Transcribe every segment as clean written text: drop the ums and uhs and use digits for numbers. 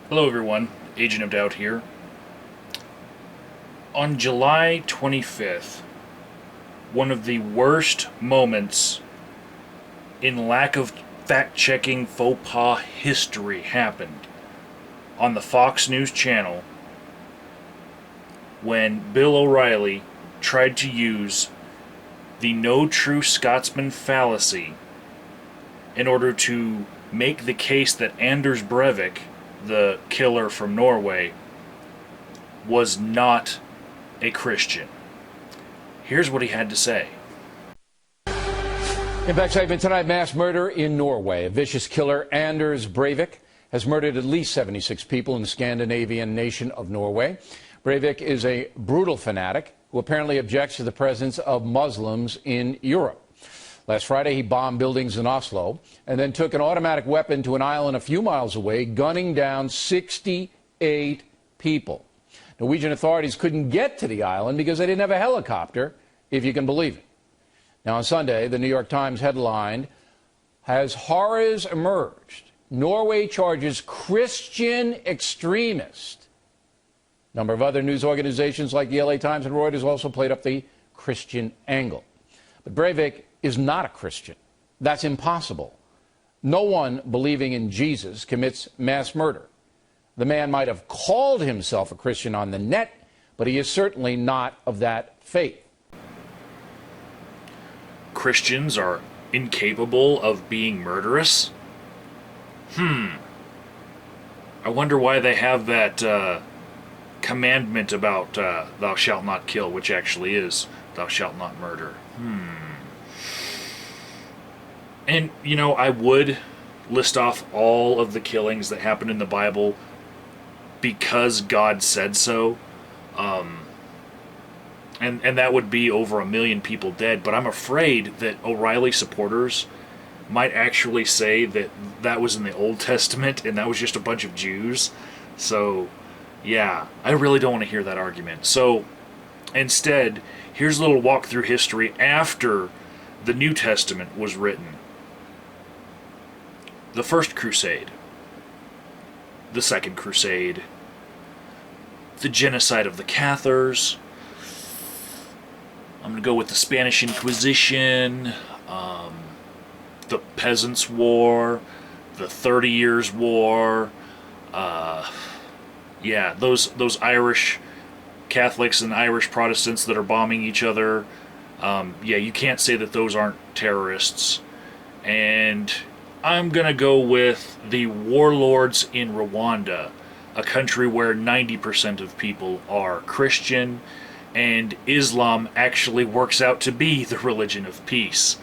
Hello everyone, Agent of Doubt here. On July 25th, one of the worst moments in lack of fact-checking faux pas history happened on the Fox News channel when Bill O'Reilly tried to use the no true Scotsman fallacy in order to make the case that Anders Breivik, the killer from Norway, was not a Christian. Here's what he had to say. Impact segment tonight, mass murder in Norway. A vicious killer, Anders Breivik, has murdered at least 76 people in the Scandinavian nation of Norway. Breivik is a brutal fanatic who apparently objects to the presence of Muslims in Europe. Last Friday, he bombed buildings in Oslo and then took an automatic weapon to an island a few miles away, gunning down 68 people. Norwegian authorities couldn't get to the island because they didn't have a helicopter, if you can believe it. Now, on Sunday, the New York Times headlined, "As horrors emerged, Norway charges Christian extremist." A number of other news organizations like the LA Times and Reuters also played up the Christian angle. But Breivik is not a Christian. That's impossible. No one believing in Jesus commits mass murder. The man might have called himself a Christian on the net, but he is certainly not of that faith. Christians are incapable of being murderous? I wonder why they have that commandment about thou shalt not kill, which actually is thou shalt not murder. And, you know, I would list off all of the killings that happened in the Bible because God said so. And that would be over 1 million people dead. But I'm afraid that O'Reilly supporters might actually say that that was in the Old Testament and that was just a bunch of Jews. So, yeah, I really don't want to hear that argument. So, instead, here's a little walk through history after the New Testament was written. The First Crusade, the Second Crusade, the genocide of the Cathars. I'm going to go with the Spanish Inquisition, the Peasants' War, the 30 Years' War. Yeah, those Irish Catholics and Irish Protestants that are bombing each other. Yeah, you can't say that those aren't terrorists. And I'm going to go with the warlords in Rwanda, a country where 90% of people are Christian, and Islam actually works out to be the religion of peace.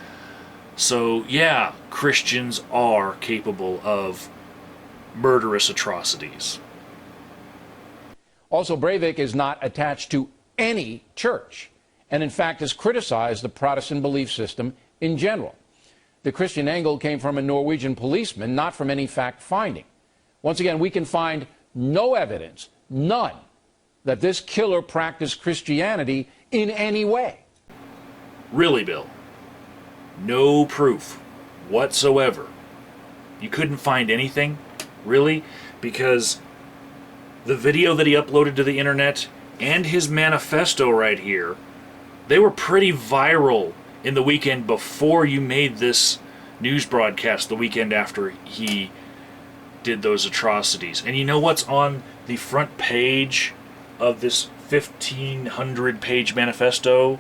So, yeah, Christians are capable of murderous atrocities. Also, Breivik is not attached to any church, and in fact has criticized the Protestant belief system in general. The Christian angle came from a Norwegian policeman, not from any fact-finding. Once again, we can find no evidence, none, that this killer practiced Christianity in any way. Really, Bill? No proof whatsoever. You couldn't find anything? Really? Because the video that he uploaded to the internet and his manifesto right here, they were pretty viral in the weekend before you made this news broadcast, the weekend after he did those atrocities. And you know what's on the front page of this 1,500-page manifesto?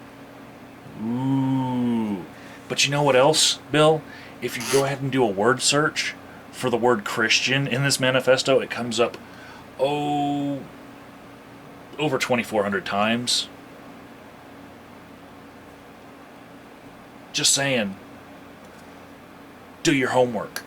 Ooh. But you know what else, Bill? If you go ahead and do a word search for the word Christian in this manifesto, it comes up, over 2,400 times. Just saying. Do your homework.